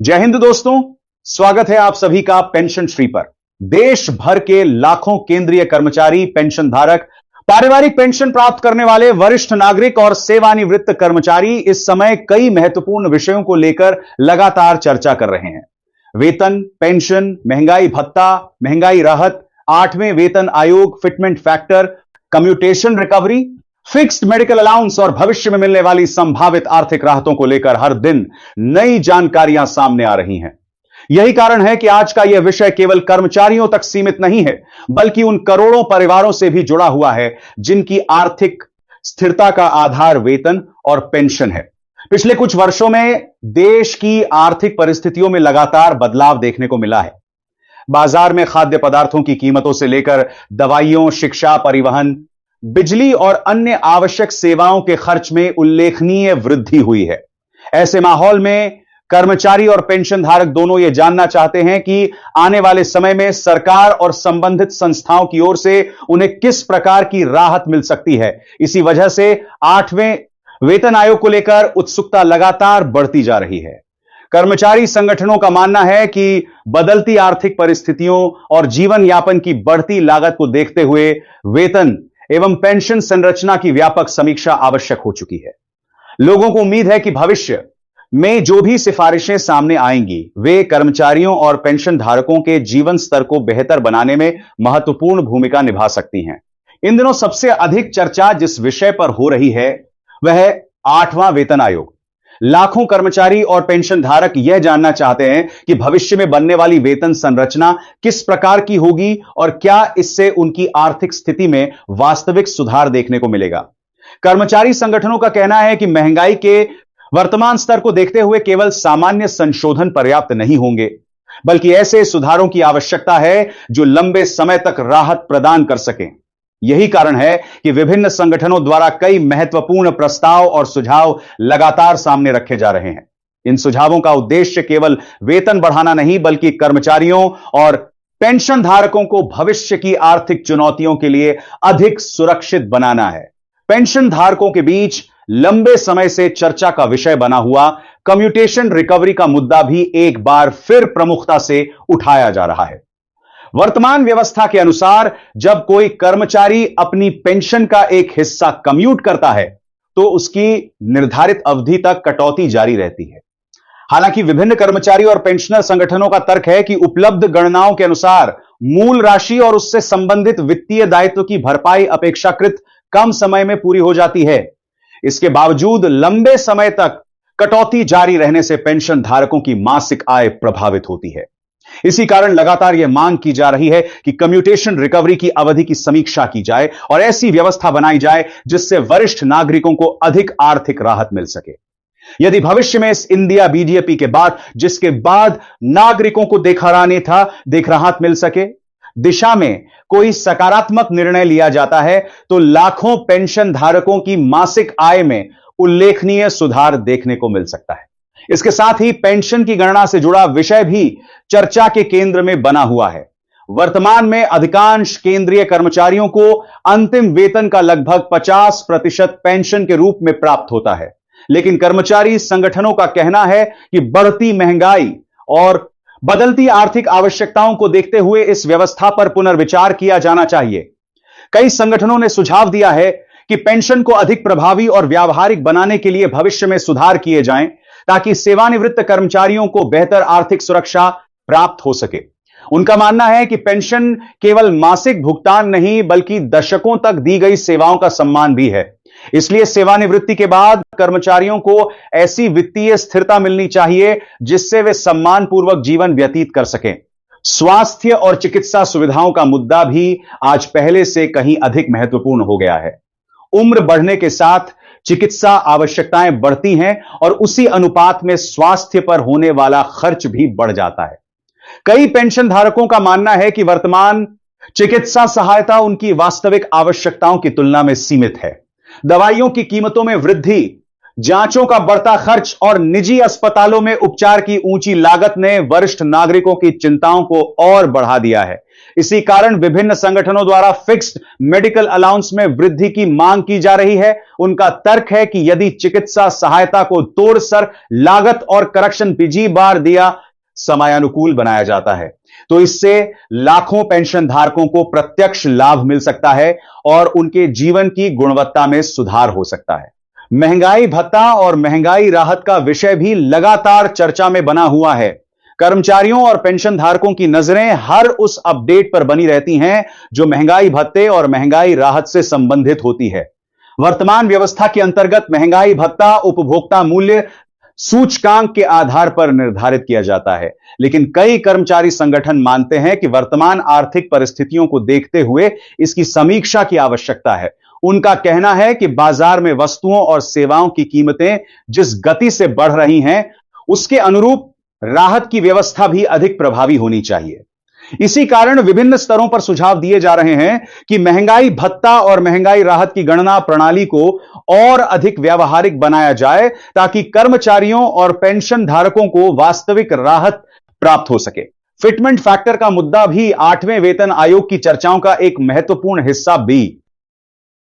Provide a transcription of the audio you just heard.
जय हिंद दोस्तों, स्वागत है आप सभी का पेंशन श्री पर। देश भर के लाखों केंद्रीय कर्मचारी, पेंशन धारक, पारिवारिक पेंशन प्राप्त करने वाले वरिष्ठ नागरिक और सेवानिवृत्त कर्मचारी इस समय कई महत्वपूर्ण विषयों को लेकर लगातार चर्चा कर रहे हैं। वेतन, पेंशन, महंगाई भत्ता, महंगाई राहत, 8वें वेतन आयोग, fitment factor, commutation recovery, fixed medical allowance और भविष्य में मिलने वाली संभावित आर्थिक राहतों को लेकर हर दिन नई जानकारियां सामने आ रही हैं। यही कारण है कि आज का यह विषय केवल कर्मचारियों तक सीमित नहीं है, बल्कि उन करोड़ों परिवारों से भी जुड़ा हुआ है जिनकी आर्थिक स्थिरता का आधार वेतन और पेंशन है। पिछले कुछ वर्षों में देश की आर्थिक परिस्थितियों में लगातार बदलाव देखने को मिला है। बाजार में खाद्य पदार्थों की कीमतों से लेकर दवाइयों, शिक्षा, परिवहन, बिजली और अन्य आवश्यक सेवाओं के खर्च में उल्लेखनीय वृद्धि हुई है। ऐसे माहौल में कर्मचारी और पेंशन धारक दोनों यह जानना चाहते हैं कि आने वाले समय में सरकार और संबंधित संस्थाओं की ओर से उन्हें किस प्रकार की राहत मिल सकती है। इसी वजह से 8वें वेतन आयोग को लेकर उत्सुकता लगातार बढ़ती जा रही है। कर्मचारी संगठनों का मानना है कि बदलती आर्थिक परिस्थितियों और जीवन यापन की बढ़ती लागत को देखते हुए वेतन एवं पेंशन संरचना की व्यापक समीक्षा आवश्यक हो चुकी है। लोगों को उम्मीद है कि भविष्य में जो भी सिफारिशें सामने आएंगी वे कर्मचारियों और पेंशन धारकों के जीवन स्तर को बेहतर बनाने में महत्वपूर्ण भूमिका निभा सकती हैं। इन दिनों सबसे अधिक चर्चा जिस विषय पर हो रही है वह है 8वां वेतन आयोग। लाखों कर्मचारी और पेंशन धारक यह जानना चाहते हैं कि भविष्य में बनने वाली वेतन संरचना किस प्रकार की होगी और क्या इससे उनकी आर्थिक स्थिति में वास्तविक सुधार देखने को मिलेगा। कर्मचारी संगठनों का कहना है कि महंगाई के वर्तमान स्तर को देखते हुए केवल सामान्य संशोधन पर्याप्त नहीं होंगे, बल्कि ऐसे सुधारों की आवश्यकता है जो लंबे समय तक राहत प्रदान कर सकें। यही कारण है कि विभिन्न संगठनों द्वारा कई महत्वपूर्ण प्रस्ताव और सुझाव लगातार सामने रखे जा रहे हैं। इन सुझावों का उद्देश्य केवल वेतन बढ़ाना नहीं, बल्कि कर्मचारियों और पेंशन धारकों को भविष्य की आर्थिक चुनौतियों के लिए अधिक सुरक्षित बनाना है। पेंशन धारकों के बीच लंबे समय से चर्चा का विषय बना हुआ कम्यूटेशन रिकवरी का मुद्दा भी एक बार फिर प्रमुखता से उठाया जा रहा है। वर्तमान व्यवस्था के अनुसार जब कोई कर्मचारी अपनी पेंशन का एक हिस्सा कम्यूट करता है तो उसकी निर्धारित अवधि तक कटौती जारी रहती है। हालांकि विभिन्न कर्मचारी और पेंशनर संगठनों का तर्क है कि उपलब्ध गणनाओं के अनुसार मूल राशि और उससे संबंधित वित्तीय दायित्व की भरपाई अपेक्षाकृत कम समय में पूरी हो जाती है। इसके बावजूद लंबे समय तक कटौती जारी रहने से पेंशन धारकों की मासिक आय प्रभावित होती है। इसी कारण लगातार यह मांग की जा रही है कि कम्यूटेशन रिकवरी की अवधि की समीक्षा की जाए और ऐसी व्यवस्था बनाई जाए जिससे वरिष्ठ नागरिकों को अधिक आर्थिक राहत मिल सके। यदि भविष्य में इस इंडिया बीडीएपी के बाद जिसके बाद नागरिकों को देख राहत मिल सके दिशा में कोई सकारात्मक निर्णय लिया जाता है तो लाखों पेंशन धारकों की मासिक आय में उल्लेखनीय सुधार देखने को मिल सकता है। इसके साथ ही पेंशन की गणना से जुड़ा विषय भी चर्चा के केंद्र में बना हुआ है। वर्तमान में अधिकांश केंद्रीय कर्मचारियों को अंतिम वेतन का लगभग 50% पेंशन के रूप में प्राप्त होता है, लेकिन कर्मचारी संगठनों का कहना है कि बढ़ती महंगाई और बदलती आर्थिक आवश्यकताओं को देखते हुए इस व्यवस्था पर पुनर्विचार किया जाना चाहिए। कई संगठनों ने सुझाव दिया है कि पेंशन को अधिक प्रभावी और व्यावहारिक बनाने के लिए भविष्य में सुधार किए जाएं ताकि सेवानिवृत्त कर्मचारियों को बेहतर आर्थिक सुरक्षा प्राप्त हो सके। उनका मानना है कि पेंशन केवल मासिक भुगतान नहीं बल्कि दशकों तक दी गई सेवाओं का सम्मान भी है। इसलिए सेवानिवृत्ति के बाद कर्मचारियों को ऐसी वित्तीय स्थिरता मिलनी चाहिए जिससे वे सम्मानपूर्वक जीवन व्यतीत कर सकें। स्वास्थ्य और चिकित्सा सुविधाओं का मुद्दा भी आज पहले से कहीं अधिक महत्वपूर्ण हो गया है। उम्र बढ़ने के साथ चिकित्सा आवश्यकताएं बढ़ती हैं और उसी अनुपात में स्वास्थ्य पर होने वाला खर्च भी बढ़ जाता है। कई पेंशन धारकों का मानना है कि वर्तमान चिकित्सा सहायता उनकी वास्तविक आवश्यकताओं की तुलना में सीमित है। दवाइयों की कीमतों में वृद्धि जांचों का बढ़ता खर्च और निजी अस्पतालों में उपचार की ऊंची लागत ने वरिष्ठ नागरिकों की चिंताओं को और बढ़ा दिया है। इसी कारण विभिन्न संगठनों द्वारा फिक्स्ड मेडिकल अलाउंस में वृद्धि की मांग की जा रही है। उनका तर्क है कि यदि चिकित्सा सहायता को तोड़कर लागत और करेक्शन बीजी बार दिया समयानुकूल बनाया जाता है तो इससे लाखों पेंशन धारकों को प्रत्यक्ष लाभ मिल सकता है और उनके जीवन की गुणवत्ता में सुधार हो सकता है। महंगाई भत्ता और महंगाई राहत का विषय भी लगातार चर्चा में बना हुआ है। कर्मचारियों और पेंशन धारकों की नजरें हर उस अपडेट पर बनी रहती हैं जो महंगाई भत्ते और महंगाई राहत से संबंधित होती है। वर्तमान व्यवस्था के अंतर्गत महंगाई भत्ता उपभोक्ता मूल्य सूचकांक के आधार पर निर्धारित किया जाता है, लेकिन कई कर्मचारी संगठन मानते हैं कि वर्तमान आर्थिक परिस्थितियों को देखते हुए इसकी समीक्षा की आवश्यकता है। उनका कहना है कि बाजार में वस्तुओं और सेवाओं की कीमतें जिस गति से बढ़ रही हैं, उसके अनुरूप राहत की व्यवस्था भी अधिक प्रभावी होनी चाहिए। इसी कारण विभिन्न स्तरों पर सुझाव दिए जा रहे हैं कि महंगाई भत्ता और महंगाई राहत की गणना प्रणाली को और अधिक व्यावहारिक बनाया जाए ताकि कर्मचारियों और पेंशन धारकों को वास्तविक राहत प्राप्त हो सके। फिटमेंट फैक्टर का मुद्दा भी 8वें वेतन आयोग की चर्चाओं का एक महत्वपूर्ण हिस्सा भी